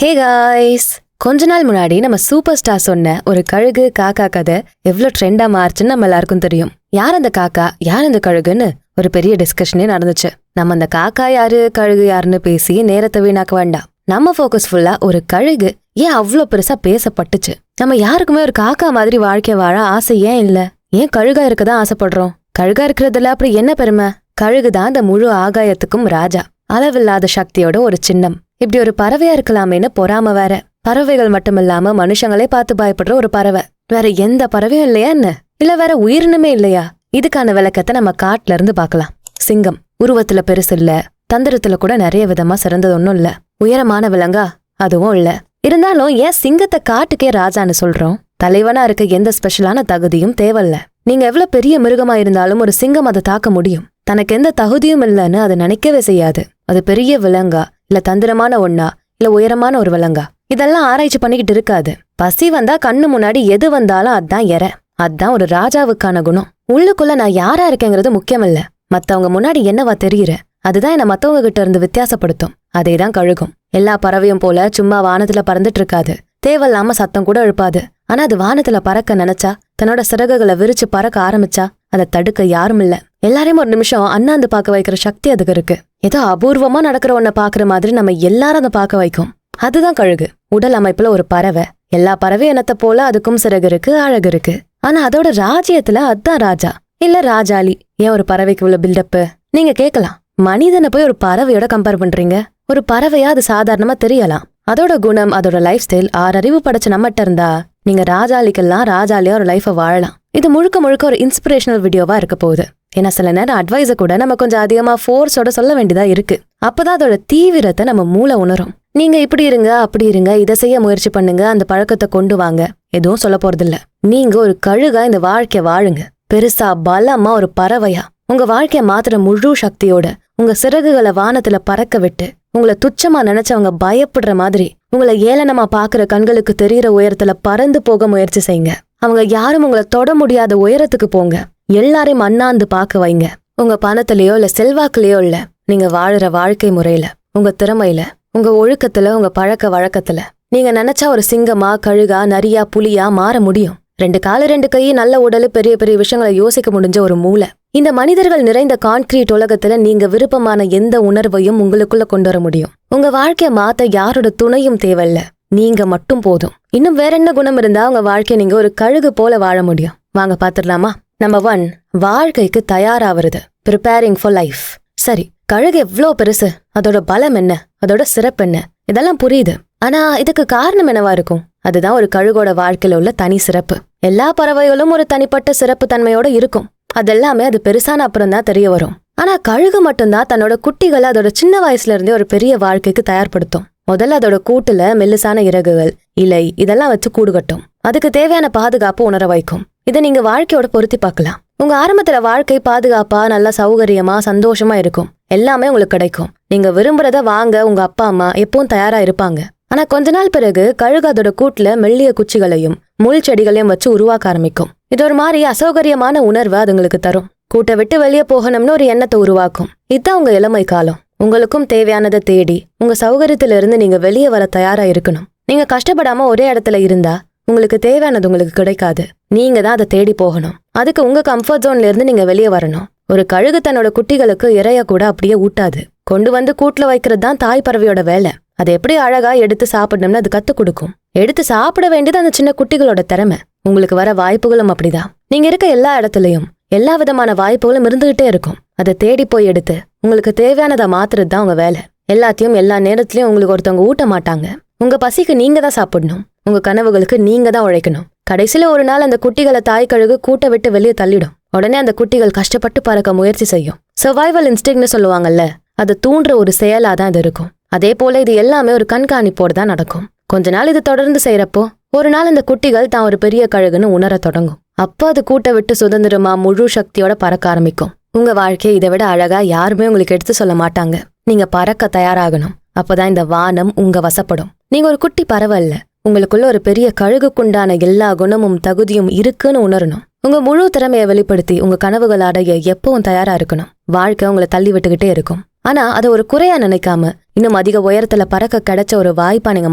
Hey guys, கொஞ்ச நாள் முன்னாடி நம்ம சூப்பர் ஸ்டார் சொன்ன ஒரு கழுகு காக்கா கதை எவ்வளவு ட்ரெண்டா மாறுச்சுன்னு நம்ம எல்லாருக்கும் தெரியும். யார் அந்த காக்கா, யார் அந்த கழுகுன்னு ஒரு பெரிய டிஸ்கஷனே நடந்துச்சு. நம்ம அந்த காக்கா யாரு கழுகு யாருன்னு பேசி நேரத்தை வீணாக்க வேண்டாம். நம்ம ஃபோக்கஸ் ஃபுல்லா ஒரு கழுகு ஏன் அவ்வளோ பெருசா பேசப்பட்டுச்சு. நம்ம யாருக்குமே ஒரு காக்கா மாதிரி வாழ்க்கை வாழ ஆசை ஏன் இல்ல? ஏன் கழுகா இருக்கதான் ஆசைப்படுறோம்? கழுகா இருக்கிறதுல அப்படி என்ன பெருமை? கழுகுதான் அந்த முழு ஆகாயத்துக்கும் ராஜா, அளவில்லாத சக்தியோட ஒரு சின்னம். இப்படி ஒரு பறவையா இருக்கலாமேன்னு பொறாம வேற. பறவைகள் மட்டும் இல்லாம மனுஷங்களே பார்த்து பயப்படுற ஒரு பறவை. வேற எந்த பறவையும் இல்லையா என்ன? இல்ல வேற உயிரினமே இல்லையா? இதுக்கான விளக்கத்தை நம்ம காட்டுல இருந்து பார்க்கலாம். சிங்கம் உருவத்துல பெருசு இல்ல, தந்திரத்துல கூட நிறைய விதமா சிறந்தது ஒன்னும் இல்ல. உயரமான விலங்கா? அதுவும் இல்ல. இருந்தாலும் ஏன் சிங்கத்தை காட்டுக்கே ராஜான்னு சொல்றோம்? தலைவனா இருக்க எந்த ஸ்பெஷலான தகுதியும் தேவையில்ல. நீங்க எவ்வளவு பெரிய மிருகமா இருந்தாலும் ஒரு சிங்கம் அதை தாக்க முடியும். தனக்கு எந்த தகுதியும் இல்லைன்னு அது நினைக்கவே செய்யாது. அது பெரிய விலங்கா, இல்ல தந்திரமான ஒண்ணா, இல்ல உயரமான ஒரு விலங்கா, இதெல்லாம் ஆராய்ச்சி பண்ணிக்கிட்டு இருக்காது. பசி வந்தா கண்ணு முன்னாடி எது வந்தாலும் அதான் எற. அதான் ஒரு ராஜாவுக்கான குணம். உள்ளுக்குள்ள நான் யாரா இருக்கேங்கிறது முக்கியம் இல்ல, மத்தவங்க முன்னாடி என்னவா தெரியுற, அதுதான் என்ன மத்தவங்க கிட்ட இருந்து வித்தியாசப்படுத்தும். அதேதான் கழுகும். எல்லா பறவையும் போல சும்மா வானத்துல பறந்துட்டு இருக்காது. தேவையில்லாம சத்தம் கூட எழுப்பாது. ஆனா அது வானத்துல பறக்க நினைச்சா, தன்னோட சிறகுகளை விரிச்சு பறக்க ஆரம்பிச்சா அதை தடுக்க யாரும் இல்ல. எல்லாரையும் ஒரு நிமிஷம் அண்ணாந்து பார்க்க வைக்கிற சக்தி அதுக்கு இருக்கு. ஏதோ அபூர்வமா நடக்கிற ஒன்ன பாக்குற மாதிரி நம்ம எல்லாரும் அதை பார்க்க வைக்கும். அதுதான் கழுகு. உடல் அமைப்புல ஒரு பறவை. எல்லா பறவை இனத்தை போல அதுக்கும் சிறகு இருக்கு, அழகு இருக்கு. ஆனா அதோட ராஜ்யத்துல அதான் ராஜா இல்ல ராஜாளி. ஏன் ஒரு பறவைக்கு உள்ள பில்டப்? நீங்க கேட்கலாம், மனிதனை போய் ஒரு பறவையோட கம்பேர் பண்றீங்க? ஒரு பறவையா அது சாதாரணமா தெரியலாம். அதோட குணம், அதோட லைஃப் ஸ்டைல் ஆறறிவு படைச்ச நம்மகிட்ட இருந்தா நீங்க ராஜாளிக்கெல்லாம் ராஜாலியா ஒரு லைஃபை வாழலாம். இது முழுக்க முழுக்க ஒரு இன்ஸ்பிரேஷனல் வீடியோவா இருக்க போகுது. ஏன்னா சில நேரம் அட்வைஸ கூட நம்ம கொஞ்சம் அதிகமா ஃபோர்ஸோட சொல்ல வேண்டியதா இருக்கு. அப்பதான் அதோட தீவிரத்தை நம்ம மூளை உணரும். நீங்க இப்படி இருங்க, அப்படி இருங்க, இதை செய்ய முயற்சி பண்ணுங்க, அந்த பழக்கத்தை கொண்டு வாங்க, எதுவும் சொல்ல போறது இல்ல. நீங்க ஒரு கழுகா இந்த வாழ்க்கைய வாழுங்க. பெருசா பலமா ஒரு பறவையா உங்க வாழ்க்கைய மாத்துற முழு சக்தியோட உங்க சிறகுகளை வானத்துல பறக்க விட்டு, உங்களை துச்சமா நினைச்சவங்க பயப்படுற மாதிரி, உங்களை ஏளனமா பாக்குற கண்களுக்கு தெரியற உயரத்துல பறந்து போக முயற்சி செய்யுங்க. அவங்க யாரும் உங்களை தொட முடியாத உயரத்துக்கு போங்க. எல்லாரையும் அண்ணாந்து பார்க்க வைங்க. உங்க பணத்திலயோ இல்ல செல்வாக்குலயோ இல்ல, நீங்க வாழுற வாழ்க்கை முறையில, உங்க திறமையில, உங்க ஒழுக்கத்துல, உங்க பழக்க வழக்கத்துல நீங்க நினைச்சா ஒரு சிங்கமா, கழுகா, நரியா, புலியா மாற முடியும். 2 காலு 2 கை, நல்ல உடல், பெரிய பெரிய விஷயங்களை யோசிக்க முடிஞ்ச ஒரு மூளை. இந்த மனிதர்கள் நிறைந்த கான்கிரீட் உலகத்துல நீங்க விருப்பமான எந்த உணர்வையும் உங்களுக்குள்ள கொண்டு வர முடியும். உங்க வாழ்க்கைய மாத்த யாரோட துணையும் தேவையில்ல, நீங்க மட்டும் போதும். இன்னும் வேற என்ன குணம் இருந்தா உங்க வாழ்க்கைய நீங்க ஒரு கழுகு போல வாழ முடியும்? வாங்க பாத்துடலாமா? நம்பர் 1, வாழ்க்கைக்கு தயாராவது. Preparing for life. சரி, கழுகு எவ்வளோ பெருசு, அதோட பலம் என்ன, அதோட சிறப்பு என்ன, இதெல்லாம் புரியுது. ஆனா இதுக்கு காரணம் என்னவா இருக்கும்? அதுதான் ஒரு கழுகோட வாழ்க்கையில உள்ள தனி சிறப்பு. எல்லா பறவைகளும் ஒரு தனிப்பட்ட சிறப்பு தன்மையோட இருக்கும். அதெல்லாமே அது பெருசான அப்புறம் தான் தெரிய வரும். ஆனா கழுகு மட்டும்தான் தன்னோட குட்டிகளை அதோட சின்ன வயசுல இருந்தே ஒரு பெரிய வாழ்க்கைக்கு தயார்படுத்தும். முதல்ல அதோட கூட்டுல மெல்லிசான இறகுகள், இலை இதெல்லாம் வச்சு கூடு கட்டும். அதுக்கு தேவையான பாதுகாப்பு உணர வைக்கும். இதை நீங்க வாழ்க்கையோட பொருத்தி பார்க்கலாம். உங்க ஆரம்பத்துல வாழ்க்கை பாதுகாப்பா, நல்லா சௌகரியமா, சந்தோஷமா இருக்கும். எல்லாமே உங்களுக்கு கிடைக்கும். நீங்க விரும்புறத வாங்க உங்க அப்பா அம்மா எப்பவும் தயாரா இருப்பாங்க. ஆனா கொஞ்ச நாள் பிறகு கழுகு அதோட கூட்டுல மெல்லிய குச்சிகளையும் முள் செடிகளையும் வச்சு உருவாக்க ஆரம்பிக்கும். இது ஒரு மாதிரி அசௌகரியமான உணர்வை அதுங்களுக்கு தரும். கூட்டை விட்டு வெளியே போகணும்னு ஒரு எண்ணத்தை உருவாக்கும். இதுதான் உங்க இளமை காலம். உங்களுக்கும் தேவையானதை தேடி உங்க சௌகரியத்துல இருந்து நீங்க வெளியே வர தயாரா இருக்கணும். நீங்க கஷ்டப்படாம ஒரே இடத்துல இருந்தா உங்களுக்கு தேவையானது உங்களுக்கு கிடைக்காது. நீங்க தான் அதை தேடி போகணும். அதுக்கு உங்க கம்ஃபர்ட் ஜோன்ல இருந்து நீங்க வெளியே வரணும். ஒரு கழுகு தன்னோட குட்டிகளுக்கு இறைய கூட அப்படியே ஊட்டாது. கொண்டு வந்து கூட்டுல வைக்கிறது தான் தாய் பறவையோட வேலை. அதை எப்படி அழகா எடுத்து சாப்பிடணும்னு அது கத்து கொடுக்கும். எடுத்து சாப்பிட வேண்டியது அந்த சின்ன குட்டிகளோட திறமை. உங்களுக்கு வர வாய்ப்புகளும் அப்படிதான். நீங்க இருக்க எல்லா இடத்துலயும் எல்லா விதமான வாய்ப்புகளும் இருந்துகிட்டே இருக்கும். அதை தேடி போய் எடுத்து உங்களுக்கு தேவையானதை மாத்துறது தான் உங்க வேலை. எல்லாத்தையும் எல்லா நேரத்திலயும் உங்களுக்கு ஒருத்தவங்க ஊட்ட மாட்டாங்க. உங்க பசிக்கு நீங்க தான் சாப்பிடணும். உங்க கனவுகளுக்கு நீங்க தான் உழைக்கணும். கடைசியில ஒரு நாள் அந்த குட்டிகளை தாய் கழுகு கூட்டை விட்டு வெளியே தள்ளிடும். உடனே அந்த குட்டிகள் கஷ்டப்பட்டு பறக்க முயற்சி செய்யும். சர்வைவல் இன்ஸ்டிங்க்ட்னு சொல்லுவாங்கல்ல, அதை தூண்டுற ஒரு செயலா தான் இது இருக்கும். அதே போல இது எல்லாமே ஒரு கண்காணிப்போடு தான் நடக்கும். கொஞ்ச நாள் இது தொடர்ந்து செய்யறப்போ ஒரு நாள் இந்த குட்டிகள் தான் ஒரு பெரிய கழுகுன்னு உணர தொடங்கும். அப்போ அது கூட்டை விட்டு சுதந்திரமா முழு சக்தியோட பறக்க ஆரம்பிக்கும். உங்க வாழ்க்கையை இதை விட அழகா யாருமே உங்களுக்கு எடுத்து சொல்ல மாட்டாங்க. நீங்க பறக்க தயாராகணும். அப்பதான் இந்த வானம் உங்க வசப்படும். நீங்க ஒரு குட்டி பறவை இல்ல, உங்களுக்குள்ள ஒரு பெரிய கழுகுக்குண்டான எல்லா குணமும் தகுதியும் இருக்குன்னு உணரணும். உங்க முழு திறமையை வெளிப்படுத்தி உங்க கனவுகள் அடைய எப்பவும் தயாரா இருக்கணும். வாழ்க்கை உங்களை தள்ளி விட்டுக்கிட்டே இருக்கும். ஆனா அதை ஒரு குறையா நினைக்காம இன்னும் அதிக உயரத்துல பறக்க கிடைச்ச ஒரு வாய்ப்பா நீங்க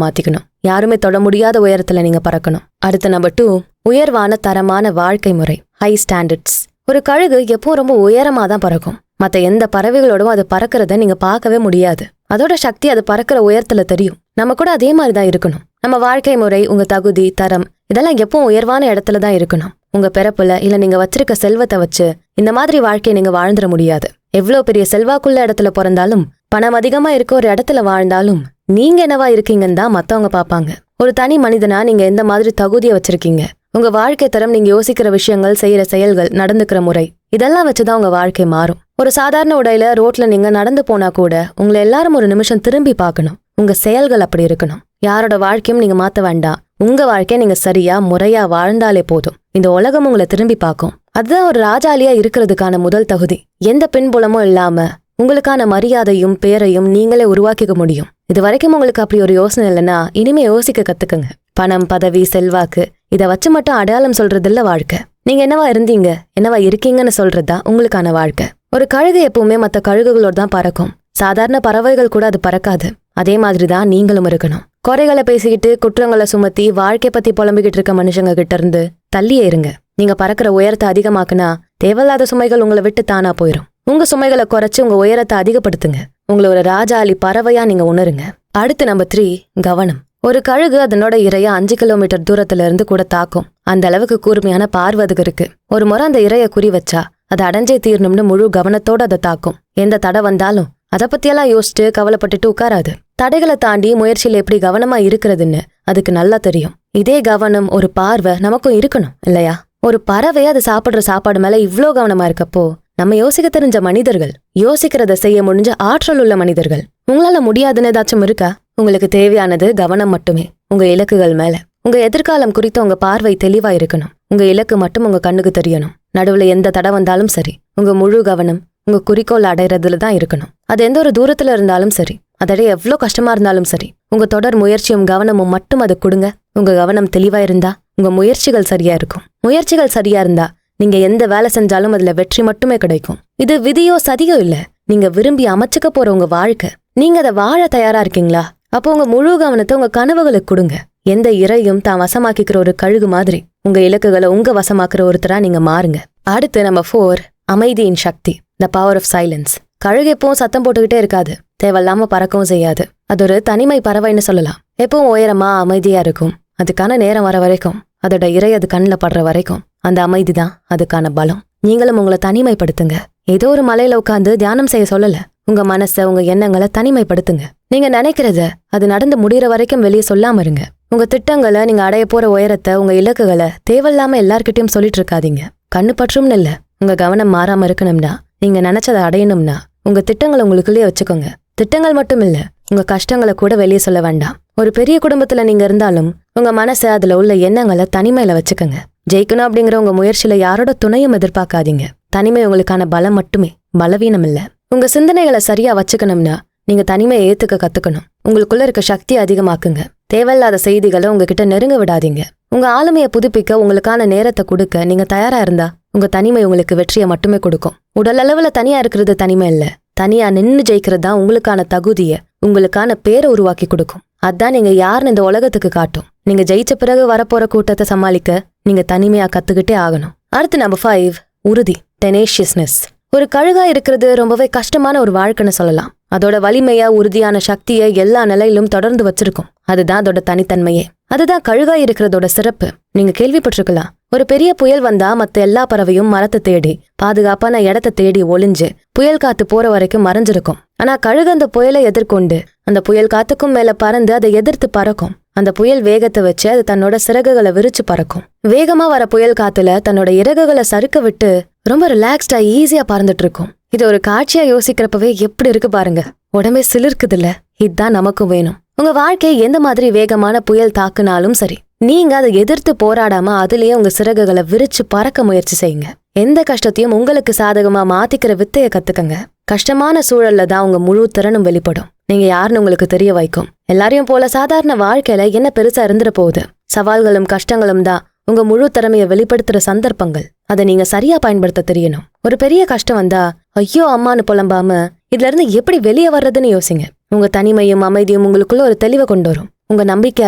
மாத்திக்கணும். யாருமே தொட முடியாத உயரத்துல நீங்க பறக்கணும். அடுத்த நம்பர் 2, உயர்வான தரமான வாழ்க்கை முறை, ஹை ஸ்டாண்டர்ட்ஸ். ஒரு கழுகு எப்போ ரொம்ப உயரமா தான் பறக்கும். மத்த எந்த பறவைகளோடும் அது பறக்கிறத நீங்க பார்க்கவே முடியாது. அதோட சக்தி அது பறக்கிற உயரத்துல தெரியும். நம்ம கூட அதே மாதிரிதான் இருக்கணும். நம்ம வாழ்க்கை முறை, உங்க தகுதி, தரம் இதெல்லாம் எப்பவும் உயர்வான இடத்துல தான் இருக்கணும். உங்க பிறப்புல இல்ல நீங்க வச்சிருக்க செல்வத்தை வச்சு இந்த மாதிரி வாழ்க்கையை நீங்க வாழ்ந்துட முடியாது. எவ்வளவு பெரிய செல்வாக்குள்ள இடத்துல பிறந்தாலும், பணம் அதிகமா இருக்க ஒரு இடத்துல வாழ்ந்தாலும் நீங்க என்னவா இருக்கீங்கன்னு தான் மத்தவங்க பாப்பாங்க. ஒரு தனி மனிதனா நீங்க எந்த மாதிரி தகுதியை வச்சிருக்கீங்க, உங்க வாழ்க்கை தரம், நீங்க யோசிக்கிற விஷயங்கள், செய்யற செயல்கள், நடந்துக்கிற முறை இதெல்லாம் வச்சுதான் உங்க வாழ்க்கை மாறும். ஒரு சாதாரண உடையில ரோட்ல நீங்க நடந்து போனா கூட உங்களை எல்லாரும் ஒரு நிமிஷம் திரும்பி பார்க்கணும். உங்க செயல்கள் அப்படி இருக்கணும். யாரோட வாழ்க்கையும் நீங்க மாத்த வேண்டாம். உங்க வாழ்க்கைய நீங்க சரியா முறையா வாழ்ந்தாலே போதும். இந்த உலகம் உங்களை திரும்பி பார்க்கும். அதுதான் ஒரு ராஜாலியா இருக்கிறதுக்கான முதல் தகுதி. எந்த பின்புலமும் இல்லாம உங்களுக்கான மரியாதையும் பேரையும் நீங்களே உருவாக்கிக்க முடியும். இது வரைக்கும் உங்களுக்கு அப்படி ஒரு யோசனை இல்லைன்னா இனிமே யோசிக்க கத்துக்குங்க. பணம், பதவி, செல்வாக்கு இதை வச்சு மட்டும் அடையாளம் சொல்றதில்ல வாழ்க்கை. நீங்க என்னவா இருந்தீங்க, என்னவா இருக்கீங்கன்னு சொல்றதுதான் உங்களுக்கான வாழ்க்கை. ஒரு கழுகு எப்பவுமே மற்ற கழுகுகளோட தான் பறக்கும். சாதாரண பறவைகள் கூட அது பறக்காது. அதே மாதிரிதான் நீங்களும் இருக்கணும். குறைகளை பேசிக்கிட்டு குற்றங்களை சுமத்தி வாழ்க்கை பத்தி புலம்பிக்கிட்டு இருக்க மனுஷங்க கிட்ட இருந்து தள்ளியே இருங்க. நீங்க பறக்கிற உயரத்தை அதிகமாக்குனா தேவையில்லாத சுமைகள் உங்களை விட்டு தானா போயிடும். உங்க சுமைகளை குறைச்சு உங்க உயரத்தை அதிகப்படுத்துங்க. உங்களை ஒரு ராஜாளி பறவையா நீங்க உணருங்க. அடுத்து நம்பர் 3, கவனம். ஒரு கழுகு அதனோட இரைய 5 கிலோமீட்டர் தூரத்துல இருந்து கூட தாக்கும். அந்த அளவுக்கு கூர்மையான பார்வை அதுக்கு இருக்கு. ஒரு முறை அந்த இரைய குறி வச்சா அதை அடைஞ்சே தீரணும்னு முழு கவனத்தோட அதை தாக்கும். எந்த தடை வந்தாலும் அதை பத்தியெல்லாம் யோசிச்சுட்டு கவலைப்பட்டுட்டு உட்காராது. தடைகளை தாண்டி முயற்சியில எப்படி கவனமா இருக்கிறதுன்னு அதுக்கு நல்லா தெரியும். இதே கவனம், ஒரு பார்வை நமக்கும் இருக்கணும் இல்லையா? ஒரு பறவை அது சாப்பிடுற சாப்பாடு மேல இவ்ளோ கவனமா இருக்கப்போ நம்ம யோசிக்க தெரிஞ்ச மனிதர்கள், யோசிக்கிறத செய்ய முடிஞ்ச ஆற்றல் உள்ள மனிதர்கள், உங்களால முடியாதுன்னு ஏதாச்சும் இருக்கா? உங்களுக்கு தேவையானது கவனம் மட்டுமே. உங்க இலக்குகள் மேல, உங்க எதிர்காலம் குறித்த உங்க பார்வை தெளிவா இருக்கணும். உங்க இலக்கு மட்டும் உங்க கண்ணுக்கு தெரியணும். நடுவுல எந்த தடை வந்தாலும் சரி, உங்க முழு கவனம் உங்க குறிக்கோள் அடைறதுல தான் இருக்கணும். அது எந்த ஒரு தூரத்துல இருந்தாலும் சரி, அதடைய எவ்வளவு கஷ்டமா இருந்தாலும் சரி, உங்க தொடர் முயற்சியும் கவனமும் மட்டும் அது கொடுங்க. உங்க கவனம் தெளிவா இருந்தா உங்க முயற்சிகள் சரியா இருக்கும். முயற்சிகள் சரியா இருந்தா நீங்க எந்த வேலை செஞ்சாலும் அதுல வெற்றி மட்டுமே கிடைக்கும். இது விதியோ சதியோ இல்ல, நீங்க விரும்பி அமைச்சுக்க போற உங்க வாழ்க்கை. நீங்க அதை வாழ தயாரா இருக்கீங்களா? அப்போ உங்க முழு கவனத்தை உங்க கனவுகளுக்கு கொடுங்க. எந்த இரையும் தான் வசமாக்கிக்கிற ஒரு கழுகு மாதிரி உங்க இலக்குகளை உங்க வசமாக்குற ஒருத்தரா நீங்க மாறுங்க. அடுத்து நம்பர் 4, அமைதியின் சக்தி, த பவர் ஆஃப் சைலன்ஸ். கழுகு எப்பவும் சத்தம் போட்டுக்கிட்டே இருக்காது. தேவையில்லாம பறக்கவும் செய்யாது. அது ஒரு தனிமை பறவைன்னு சொல்லலாம். எப்பவும் உயரமா அமைதியா இருக்கும். அதுக்கான நேரம் வர வரைக்கும், அதோட இறை அது கண்ணில் படுற வரைக்கும் அந்த அமைதி தான் அதுக்கான பலம். நீங்களும் உங்களை தனிமைப்படுத்துங்க. ஏதோ ஒரு மலையில உட்காந்து தியானம் செய்ய சொல்லல. உங்க மனசை, உங்க எண்ணங்களை தனிமைப்படுத்துங்க. நீங்க நினைக்கிறத அது நடந்து முடிகிற வரைக்கும் வெளியே சொல்லாம இருங்க. உங்க திட்டங்களை, நீங்க அடைய போற உயரத்தை, உங்க இலக்குகளை தேவையில்லாம எல்லார்கிட்டயும் சொல்லிட்டு இருக்காதீங்க. கண்ணு பற்றும்னு இல்ல, உங்க கவனம் மாறாம இருக்கணும்னா, நீங்க நினைச்சதை அடையணும்னா உங்க திட்டங்களை உங்களுக்குள்ளேயே வச்சுக்கோங்க. திட்டங்கள் மட்டும் இல்ல, உங்க கஷ்டங்களை கூட வெளியே சொல்ல வேண்டாம். ஒரு பெரிய குடும்பத்துல நீங்க இருந்தாலும் உங்க மனசை, அதுல உள்ள எண்ணங்களை தனிமையில வச்சுக்கோங்க. ஜெயிக்கணும் அப்படிங்கிற உங்க முயற்சியில யாரோட துணையும் எதிர்பார்க்காதீங்க. தனிமை உங்களுக்கான பலம் மட்டுமே, பலவீனம் இல்ல. உங்க சிந்தனைகளை சரியா வச்சுக்கணும்னா நீங்க தனிமையை ஏத்துக்க கத்துக்கணும். உங்களுக்குள்ள இருக்க சக்தியை அதிகமாக்குங்க. தேவையில்லாத செய்திகளை உங்ககிட்ட நெருங்க விடாதீங்க. உங்க ஆளுமையை புதுப்பிக்க உங்களுக்கான நேரத்தை கொடுக்க நீங்க தயாரா இருந்தா உங்க தனிமை உங்களுக்கு வெற்றியை மட்டுமே கொடுக்கும். உடல் அளவுல தனியா இருக்கிறது தனிமை இல்ல, தனியா நின்னு ஜெயிக்கிறது தான் உங்களுக்கான தகுதிய, உங்களுக்கான பேரை உருவாக்கி கொடுக்கும். அதான் நீங்க யாருன்னு இந்த உலகத்துக்கு காட்டும். நீங்க ஜெயிச்ச பிறகு வரப்போற கூட்டத்தை சமாளிக்க நீங்க தனிமையா கத்துக்கிட்டே ஆகணும். அடுத்து நம்பர் 5, உறுதி, டெனேஷியஸ்னஸ். ஒரு கழுகா இருக்கிறது ரொம்பவே கஷ்டமான ஒரு வாழ்க்கைன்னு சொல்லலாம். அதோட வலிமையா, உறுதியான சக்தியை எல்லா நிலையிலும் தொடர்ந்து வச்சிருக்கும். அதுதான் அதோட தனித்தன்மையே. அதுதான் கழுகா இருக்கிறதோட சிறப்பு. நீங்க கேள்விப்பட்டிருக்கலாம், ஒரு பெரிய புயல் வந்தா மத்த எல்லா பறவையும் மரத்தை தேடி, பாதுகாப்பான இடத்தை தேடி ஒளிஞ்சு புயல் காத்து போற வரைக்கும் மறைஞ்சிருக்கும். ஆனா கழுகு அந்த புயலை எதிர்கொண்டு அந்த புயல் காத்துக்கும் மேல பறந்து அதை எதிர்த்து பறக்கும். அந்த புயல் வேகத்தை வச்சு அது தன்னோட சிறகுகளை விரிச்சு பறக்கும். வேகமா வர புயல் காத்துல தன்னோட இறகுகளை சறுக்க விட்டு ரொம்ப ரிலாக்ஸ்டா ஈஸியா பறந்துட்டு இருக்கும். இது ஒரு காட்சியா யோசிக்கிறப்பவே எப்படி இருக்கு பாருங்க, உடம்பே சிலிர்க்குதுல்ல. இதுதான் நமக்கும் வேணும். உங்க வாழ்க்கையை எந்த மாதிரி வேகமான புயல் தாக்குனாலும் சரி, நீங்க அதை எதிர்த்து போராடாம அதுலயே உங்க சிறகுகளை விரிச்சு பறக்க முயற்சி செய்யுங்க. எந்த கஷ்டத்தையும் உங்களுக்கு சாதகமா மாத்திக்கிற வித்தைய கத்துக்கங்க. கஷ்டமான சூழல்ல தான் உங்க முழு திறனும் வெளிப்படும். நீங்க யாருன்னு உங்களுக்கு தெரிய வைக்கும். எல்லாரையும் போல சாதாரண வாழ்க்கையில என்ன பெருசா இருந்துட போகுது. சவால்களும் கஷ்டங்களும் தான் உங்க முழு திறமைய வெளிப்படுத்துற சந்தர்ப்பங்கள். அதை நீங்க சரியா பயன்படுத்த தெரியணும். ஒரு பெரிய கஷ்டம் வந்தா ஐயோ அம்மான்னு புலம்பாம இதுல இருந்து எப்படி வெளியே வர்றதுன்னு யோசிங்க. உங்க தனிமையும் அமைதியும் உங்களுக்குள்ள ஒரு தெளிவை கொண்டு வரும். உங்க நம்பிக்கை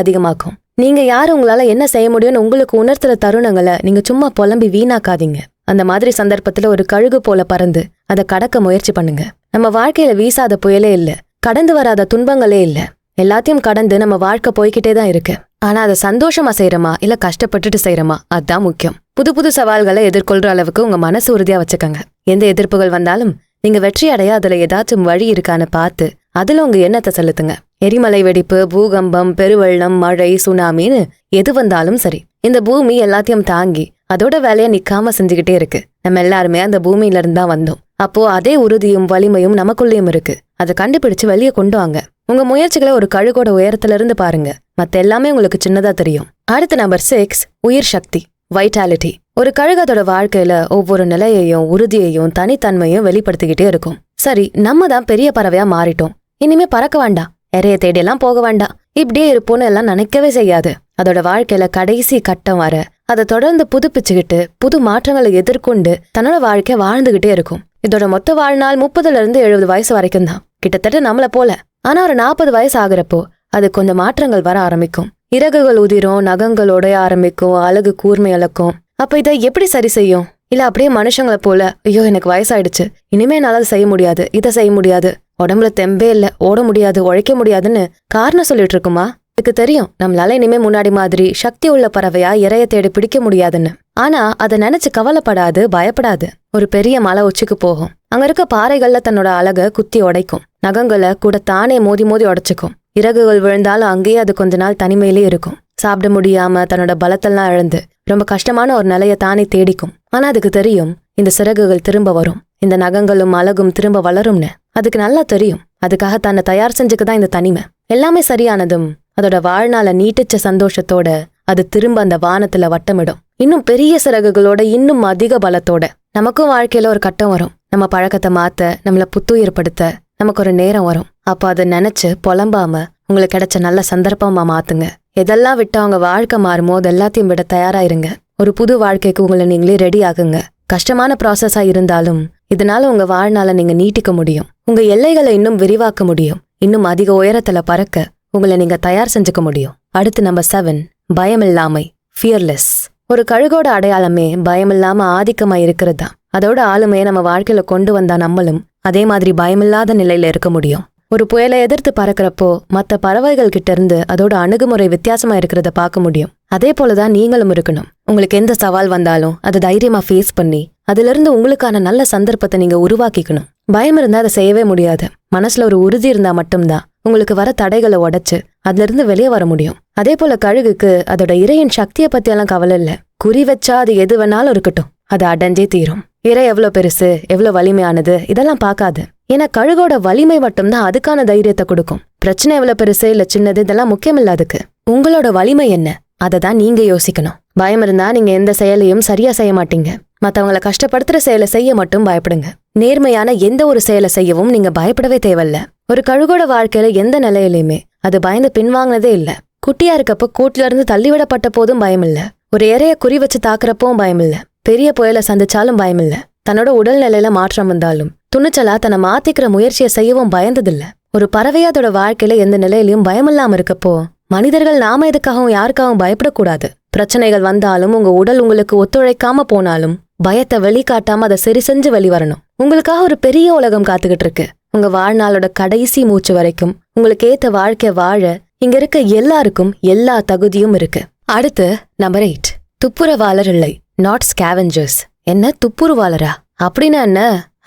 அதிகமாக்கும். நீங்க யாரு, உங்களால என்ன செய்ய முடியும்னு உங்களுக்கு உணர்த்துற தருணங்களை நீங்க சும்மா புலம்பி வீணாக்காதீங்க. அந்த மாதிரி சந்தர்ப்பத்துல ஒரு கழுகு போல பறந்து அதை கடக்க முயற்சி பண்ணுங்க. நம்ம வாழ்க்கையில வீசாத புயலே இல்ல, கடந்து வராத துன்பங்களே இல்ல. எல்லாத்தையும் கடந்து நம்ம வாழ்க்கை போய்கிட்டே தான் இருக்கு. ஆனா அதை சந்தோஷமா செய்யறோமா இல்ல கஷ்டப்பட்டுட்டு செய்யறோமா, அதுதான் முக்கியம். புது புது சவால்களை எதிர்கொள்ற அளவுக்கு உங்க மனசு உறுதியா வச்சுக்கோங்க. எந்த எதிர்ப்புகள் வந்தாலும் நீங்க வெற்றி அடைய அதுல ஏதாச்சும் வழி இருக்கான்னு பார்த்து அதுல உங்க எண்ணத்தை செலுத்துங்க. எரிமலை வெடிப்பு, பூகம்பம், பெருவெள்ளம், மழை, சுனாமின்னு எது வந்தாலும் சரி, இந்த பூமி எல்லாத்தையும் தாங்கி அதோட வேலையை நிக்காம செஞ்சுக்கிட்டே இருக்கு. நம்ம எல்லாருமே அந்த பூமியில இருந்தா வந்தோம். அப்போ அதே உறுதியும் வலிமையும் நமக்குள்ளேயும் இருக்கு. அதை கண்டுபிடிச்சு வெளியே கொண்டு வாங்க. உங்க முயற்சிகளை ஒரு கழுகோட உயரத்துல இருந்து பாருங்க. மத்த எல்லாமே உங்களுக்கு சின்னதா தெரியும். அடுத்த நம்பர் 6, உயிர் சக்தி, வைட்டாலிட்டி. ஒரு கழுகு அதோட வாழ்க்கையில ஒவ்வொரு நிலையையும் உறுதியையும் தனித்தன்மையும் வெளிப்படுத்திக்கிட்டே இருக்கும். சரி, நம்ம தான் பெரிய பறவையா மாறிட்டோம், இனிமே பறக்க வேண்டாம், இறைய தேடியெல்லாம் போக வேண்டாம், இப்படியே இருப்போன்னு எல்லாம் நினைக்கவே செய்யாது. அதோட வாழ்க்கையில கடைசி கட்டம் வர அதை தொடர்ந்து புதுப்பிச்சுக்கிட்டு புது மாற்றங்களை எதிர்கொண்டு தன்னோட வாழ்க்கை வாழ்ந்துகிட்டே இருக்கும். இதோட மொத்த வாழ்நாள் 30 to 70 வயசு வரைக்கும் தான், கிட்டத்தட்ட நம்மள போல. ஆனா ஒரு 40 வயசு ஆகுறப்போ அது கொஞ்சம் மாற்றங்கள் வர ஆரம்பிக்கும். இறகுகள் உதிரும், நகங்கள் உடைய ஆரம்பிக்கும், அழகு கூர்மை இழக்கும். அப்ப இதை எப்படி சரி செய்யும்? இல்ல அப்படியே மனுஷங்களை போல, ஐயோ எனக்கு வயசாயிடுச்சு, இனிமே என்னால செய்ய முடியாது, இதை செய்ய முடியாது, உடம்புல தெம்பே இல்ல, ஓட முடியாது, உழைக்க முடியாதுன்னு காரணம் சொல்லிட்டு இருக்குமா? இதுக்கு தெரியும் நம்மளால இனிமே முன்னாடி மாதிரி சக்தி உள்ள பறவையா இறைய தேடி பிடிக்க முடியாதுன்னு. ஆனா அதை நினைச்சு கவலைப்படாது, பயப்படாது. ஒரு பெரிய மலை உச்சிக்கு போகும். அங்க இருக்க பாறைகள்ல தன்னோட அழக குத்தி உடைக்கும். நகங்களை கூட தானே மோதி மோதி உடைச்சுக்கும். இறகுகள் விழுந்தாலும் அங்கேயே அது கொஞ்ச நாள் தனிமையிலே இருக்கும். சாப்பிட முடியாம தன்னோட பலத்தெல்லாம் இழந்து ரொம்ப கஷ்டமான ஒரு நிலைய தானே தேடிக்கும். ஆனா அதுக்கு தெரியும் இந்த சிறகுகள் திரும்ப வரும், இந்த நகங்களும் அழகும் திரும்ப வளரும்னு. அதுக்கு நல்லா தெரியும். அதுக்காக தன்னை தயார் செஞ்சுக்குதான் இந்த தனிமை. எல்லாமே சரியானதும் அதோட வாழ்நாள நீட்டிச்ச சந்தோஷத்தோட அது திரும்ப அந்த வானத்துல வட்டமிடும். இன்னும் பெரிய சிறகுகளோட, இன்னும் அதிக பலத்தோட. நமக்கும் வாழ்க்கையில ஒரு கட்டம் வரும். நம்ம பழக்கத்தை மாத்த, நம்மள புத்துயிர்படுத்த நமக்கு ஒரு நேரம் வரும். அப்போ அதை நினைச்சு புலம்பாம உங்களுக்கு கிடைச்ச நல்ல சந்தர்ப்பமா மாத்துங்க. எதெல்லாம் விட்டு அவங்க வாழ்க்கை மாறுமோ அது எல்லாத்தையும் விட தயாராயிருங்க. ஒரு புது வாழ்க்கைக்கு உங்களை நீங்களே ரெடி ஆகுங்க. கஷ்டமான ப்ராசஸா இருந்தாலும் இதனால உங்க வாழ்நாள நீங்க நீட்டிக்க முடியும். உங்க எல்லைகளை இன்னும் விரிவாக்க முடியும். இன்னும் அதிக உயரத்துல பறக்க உங்களை நீங்க தயார் செஞ்சுக்க முடியும். அடுத்து நம்பர் 7, பயமில்லாமை, ஃபியர்லெஸ். ஒரு கழுகோட அடையாளமே பயமில்லாம ஆதிக்கமா இருக்கிறது தான். அதோட ஆளுமையை நம்ம வாழ்க்கையில கொண்டு வந்தா நம்மளும் அதே மாதிரி பயமில்லாத நிலையில இருக்க முடியும். ஒரு புயலை எதிர்த்து பறக்கிறப்போ மற்ற பறவைகள் கிட்ட இருந்து அதோட அணுகுமுறை வித்தியாசமா இருக்கிறத பார்க்க முடியும். அதே போலதான் நீங்களும் இருக்கணும். உங்களுக்கு எந்த சவால் வந்தாலும் அதை தைரியமா ஃபேஸ் பண்ணி அதுல இருந்து உங்களுக்கான நல்ல சந்தர்ப்பத்தை நீங்க உருவாக்கிக்கணும். பயம் இருந்தா அதை செய்யவே முடியாது. மனசுல ஒரு உறுதி இருந்தா மட்டும்தான் உங்களுக்கு வர தடைகளை உடைச்சு அதுல இருந்து வெளியே வர முடியும். அதே போல கழுகுக்கு அதோட இறையின் சக்தியை பத்தி எல்லாம் கவலை இல்ல. குறி வச்சா அது எது வேணாலும் இருக்கட்டும், அது அடைஞ்சே தீரும். இறை எவ்வளவு பெருசு, எவ்வளவு வலிமையானது இதெல்லாம் பார்க்காது. ஏன்னா கழுகோட வலிமை மட்டும்தான் அதுக்கான தைரியத்தை கொடுக்கும். பிரச்சனை எவ்வளவு பெருசு இல்ல சின்னது இதெல்லாம் முக்கியம் இல்ல. அதுக்கு உங்களோட வலிமை என்ன, அதை தான் நீங்க யோசிக்கணும். பயம் இருந்தா நீங்க எந்த செயலையும் சரியா செய்ய மாட்டீங்க. மத்தவங்களை கஷ்டப்படுத்துற செயலை செய்ய மட்டும் பயப்படுங்க. நேர்மையான எந்த ஒரு செயலை செய்யவும் நீங்க பயப்படவே தேவையில்ல. ஒரு கழுகோட வாழ்க்கையில எந்த நிலையிலுமே அது பயந்து பின்வாங்கினதே இல்ல. குட்டியா இருக்கப்போ கூட்டுல இருந்து தள்ளிவிடப்பட்ட போதும் பயம் இல்ல. ஒரு இறைய குறி வச்சு தாக்குறப்பவும் பயம் இல்ல. பெரிய புயலை சந்திச்சாலும் பயம் இல்ல. தன்னோட உடல்நிலையில மாற்றம் வந்தாலும் துணிச்சலா தன்னை மாத்திக்கிற முயற்சியை செய்யவும் பயந்ததில்ல. ஒரு பறவையா அதோட வாழ்க்கையில எந்த நிலையிலயும் பயமில்லாம இருக்கப்போ மனிதர்கள் நாம எதுக்காகவும் யாருக்காகவும் பயப்படக்கூடாது. பிரச்சனைகள் வந்தாலும் உங்க உடல் உங்களுக்கு ஒத்துழைக்காம போனாலும் பயத்தை வெளிக்காட்டாம அதை சரி செஞ்சு வெளிவரணும். உங்களுக்காக ஒரு பெரிய உலகம் காத்துக்கிட்டு இருக்கு. உங்க வாழ்நாளோட கடைசி மூச்சு வரைக்கும் உங்களுக்கு ஏத்த வாழ்க்கை வாழ இங்க இருக்க எல்லாருக்கும் எல்லா தகுதியும் இருக்கு. அடுத்து நம்பர் 8, துப்புரவாளர் இல்லை, நாட் ஸ்கேவெஞ்சர்ஸ். என்ன துப்புரவாளரா அப்படின்னா என்ன?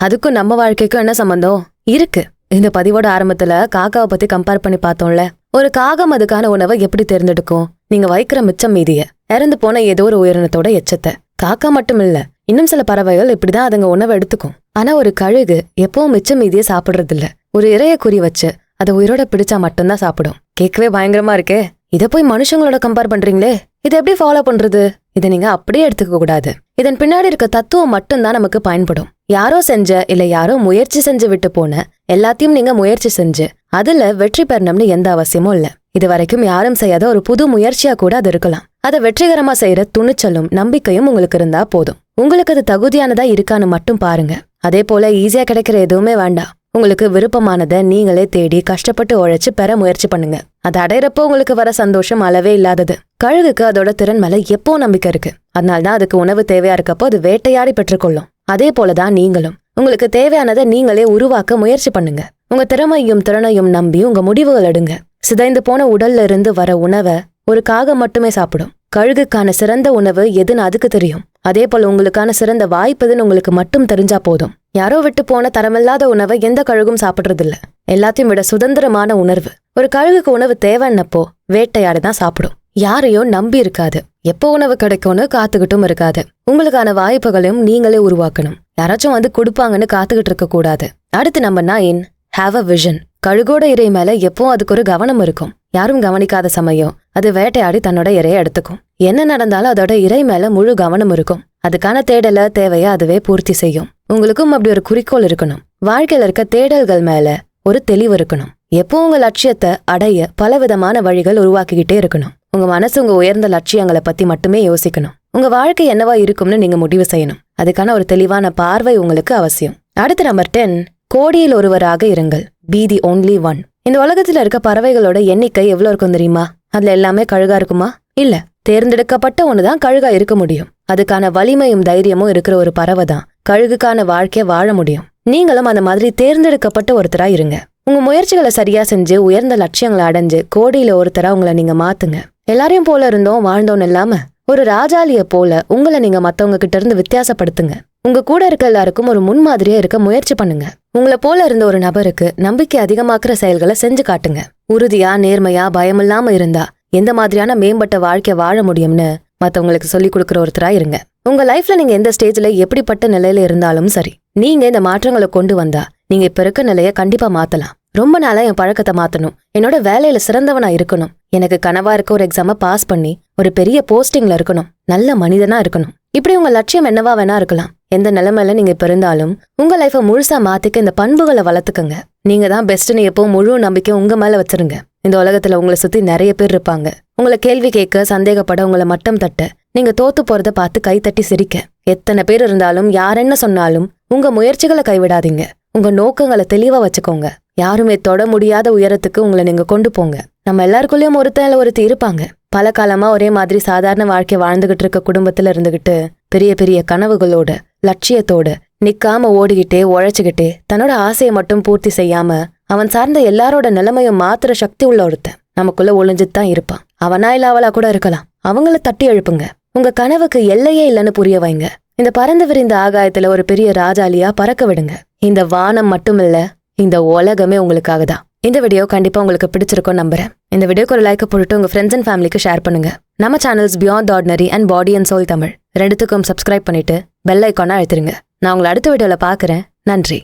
அதுக்கும் நம்ம வாழ்க்கைக்கும் என்ன சம்பந்தம் இருக்கு? இந்த பதிவோட ஆரம்பத்துல காக்காவை பத்தி கம்பேர் பண்ணி பார்த்தோம்ல. ஒரு காகம் அதுக்கான உணவை எப்படி தேர்ந்தெடுக்கும்? நீங்க வைக்கிற மிச்சம் மீதிய, இறந்து போன ஏதோ ஒரு உயிரினத்தோட எச்சத்தை. காக்கா மட்டும் இல்ல, இன்னும் சில பறவைகள் இப்படிதான் அதுங்க உணவை எடுத்துக்கும். ஆனா ஒரு கழுகு எப்பவும் மிச்சம் மீதிய சாப்பிடுறது இல்ல. ஒரு இறைய குறி வச்சு அதை உயிரோட பிடிச்சா மட்டும்தான் சாப்பிடும். கேட்கவே பயங்கரமா இருக்கே. இதை போய் மனுஷங்களோட கம்பேர் பண்றீங்களே, இதை எப்படி ஃபாலோ பண்றது? இதை நீங்க அப்படியே எடுத்துக்க கூடாது. இதன் பின்னாடி இருக்க தத்துவம் மட்டும்தான் நமக்கு பயன்படும். யாரோ செஞ்ச இல்ல யாரோ முயற்சி செஞ்சு விட்டு போன எல்லாத்தையும் நீங்க முயற்சி செஞ்சு அதுல வெற்றி பெறணும்னு எந்த அவசியமும் இல்ல. இது வரைக்கும் யாரும் செய்யாத ஒரு புது முயற்சியா கூட அது இருக்கலாம். அதை வெற்றிகரமா செய்யற துணிச்சலும் நம்பிக்கையும் உங்களுக்கு இருந்தா போதும். உங்களுக்கு அது தகுதியானதா இருக்கான்னு மட்டும் பாருங்க. அதே போல ஈஸியா கிடைக்கிற எதுவுமே வேண்டாம். உங்களுக்கு விருப்பமானதை நீங்களே தேடி கஷ்டப்பட்டு உழைச்சு பெற முயற்சி பண்ணுங்க. அது அடையிறப்போ உங்களுக்கு வர சந்தோஷம் அளவே இல்லாதது. கழுகுக்கு அதோட திறன் மேல எப்போ நம்பிக்கை இருக்கு. அதனால்தான் அதுக்கு உணவு தேவையா இருக்கப்போ அது வேட்டையாடி பெற்றுக்கொள்ளும். அதே போலதான் நீங்களும் உங்களுக்கு தேவையானதை நீங்களே உருவாக்க முயற்சி பண்ணுங்க. உங்க திறமையும் திறனையும் நம்பி உங்க முடிவுகள் எடுங்க. சிதைந்து போன உடல்ல இருந்து வர உணவை ஒரு காகம் மட்டுமே சாப்பிடும். கழுகுக்கான சிறந்த உணவு எதுன்னு அதுக்கு தெரியும். அதே போல உங்களுக்கான சிறந்த வாய்ப்புன்னு உங்களுக்கு மட்டும் தெரிஞ்சா போதும். யாரோ விட்டு போன தரமில்லாத உணவை எந்த கழுகும் சாப்பிடுறதில்ல. எல்லாத்தையும் விட சுதந்திரமான உணர்வு. ஒரு கழுகுக்கு உணவு தேவைன்னப்போ வேட்டையாடிதான் சாப்பிடும். யாரையும் நம்பி இருக்காது. எப்போ உணவு கிடைக்கும்னு காத்துக்கிட்டும் இருக்காது. உங்களுக்கான வாய்ப்புகளையும் நீங்களே உருவாக்கணும். யாராச்சும் வந்து கொடுப்பாங்கன்னு காத்துக்கிட்டு இருக்க கூடாது. அடுத்து நம்ம 9 ஹாவ் அ விஷன். கழுகோட இறை மேல எப்போ அதுக்கு ஒரு கவனம் இருக்கும். யாரும் கவனிக்காத சமயம் அது வேட்டையாடி தன்னோட இறையை எடுத்துக்கும். என்ன நடந்தாலும் அதோட இறை மேல முழு கவனம் இருக்கும். அதுக்கான தேடல தேவைய அதுவே பூர்த்தி செய்யும். உங்களுக்கும் அப்படி ஒரு குறிக்கோள் இருக்கணும். வாழ்க்கையில இருக்க தேடல்கள் மேல ஒரு தெளிவு இருக்கணும். எப்போ உங்க லட்சியத்தை அடைய பலவிதமான வழிகள் உருவாக்கிக்கிட்டே இருக்கணும். உங்க மனசு உங்க உயர்ந்த லட்சியங்களை பத்தி மட்டுமே யோசிக்கணும். உங்க வாழ்க்கை என்னவா இருக்கும்னு நீங்க முடிவு செய்யணும். அதுக்கான ஒரு தெளிவான பார்வை உங்களுக்கு அவசியம். அடுத்து நம்பர் 10 கோடியில் ஒருவராக இருங்கள். Be the only one. இந்த உலகத்துல இருக்க பறவைகளோட எண்ணிக்கை எவ்வளவு இருக்கும் தெரியுமா? அதுல எல்லாமே கழுகா இருக்குமா? இல்ல. தேர்ந்தெடுக்கப்பட்ட ஒண்ணுதான் கழுகா இருக்க முடியும். அதுக்கான வலிமையும் தைரியமும் இருக்கிற ஒரு பறவை தான் கழுகுக்கான வாழ்க்கைய வாழ முடியும். நீங்களும் அந்த மாதிரி தேர்ந்தெடுக்கப்பட்ட ஒருத்தரா இருங்க. உங்க முயற்சிகளை சரியா செஞ்சு உயர்ந்த லட்சியங்களை அடைஞ்சு கோடியில ஒருத்தரா உங்களை நீங்க மாத்துங்க. எல்லாரையும் போல இருந்தோம் வாழ்ந்தோன்னு இல்லாம ஒரு ராஜாலிய போல உங்களை நீங்க மத்தவங்க கிட்ட இருந்து வித்தியாசப்படுத்துங்க. உங்க கூட இருக்க எல்லாருக்கும் ஒரு முன்மாதிரியா இருக்க முயற்சி பண்ணுங்க. உங்களை போல இருந்த ஒரு நபருக்கு நம்பிக்கை அதிகமாக்குற செயல்களை செஞ்சு காட்டுங்க. உறுதியா நேர்மையா பயமில்லாம இருந்தா எந்த மாதிரியான மேம்பட்ட வாழ்க்கை வாழ முடியும்னு மத்தவங்களுக்கு சொல்லி கொடுக்குற ஒருத்தரா இருங்க. உங்க லைஃப்ல நீங்க எந்த ஸ்டேஜ்ல எப்படிப்பட்ட நிலையில இருந்தாலும் சரி, நீங்க இந்த மாற்றங்களை கொண்டு வந்தா நீங்க இப்ப இருக்க நிலைய கண்டிப்பா மாத்தலாம். ரொம்ப நாளா என் பழக்கத்தை மாத்தணும், என்னோட வேலையில சிறந்தவனா இருக்கணும், எனக்கு கனவா இருக்க ஒரு எக்ஸாம பாஸ் பண்ணி ஒரு பெரிய போஸ்டிங்ல இருக்கணும், நல்ல மனிதனா இருக்கணும். இப்படி உங்க லட்சியம் என்னவா வேணா இருக்கலாம். எந்த நிலைமையில நீங்க இப்ப இருந்தாலும் உங்க லைஃப முழுசா மாத்திக்க இந்த பண்புகளை வளர்த்துக்கங்க. நீங்க தான் பெஸ்ட்னு எப்போ முழு நம்பிக்கை உங்க மேல வச்சிருங்க. இந்த உலகத்துல உங்களை சுத்தி நிறைய பேர் இருப்பாங்க. உங்களை கேள்வி கேட்க, சந்தேகப்பட, உங்களை மட்டம் தட்ட, நீங்க தோத்து போறத பார்த்து கை தட்டி சிரிக்க. எத்தனை பேர் இருந்தாலும் யார் என்ன சொன்னாலும் உங்க முயற்சிகளை கைவிடாதீங்க. உங்க நோக்கங்களை தெளிவா வச்சுக்கோங்க. யாருமே தொட முடியாத உயரத்துக்கு உங்களை நீங்க கொண்டு போங்க. நம்ம எல்லாருக்குள்ளயும் ஒருத்தன் ஒருத்தி இருப்பாங்க. பல காலமா ஒரே மாதிரி சாதாரண வாழ்க்கை வாழ்ந்துகிட்டு இருக்க குடும்பத்துல இருந்துகிட்டு பெரிய பெரிய கனவுகளோட லட்சியத்தோட நிக்காம ஓடிக்கிட்டே உழைச்சுக்கிட்டே தன்னோட ஆசையை மட்டும் பூர்த்தி செய்யாம அவன் சார்ந்த எல்லாரோட நிலைமையும் மாத்திர சக்தி உள்ள ஒருத்தன் நமக்குள்ள ஒளிஞ்சுதான் இருப்பான். அவனா இல்ல அவளா கூட இருக்கலாம். அவங்கள தட்டி எழுப்புங்க. உங்க கனவுக்கு எல்லையே இல்லைன்னு புரிய வைங்க. இந்த பறந்து விரிந்த ஆகாயத்துல ஒரு பெரிய ராஜாலியா பறக்க விடுங்க. இந்த வானம் மட்டும் இல்ல, இந்த உலகமே உங்களுக்காக தான். இந்த வீடியோ கண்டிப்பா உங்களுக்கு பிடிச்சிருக்கும் நம்புறேன். இந்த வீடியோக்கு ஒரு லைக் போட்டுட்டு உங்க ஃப்ரெண்ட்ஸ் அண்ட் ஃபேமிலிக்கு ஷேர் பண்ணுங்க. நம்ம channels beyond the ordinary and body and soul Tamil ரெண்டுத்துக்கும் சப்ஸ்கிரைப் பண்ணிட்டு பெல் ஐகானை அழுத்திருங்க. நான் உங்களை அடுத்த வீடியோல பாக்குறேன். நன்றி.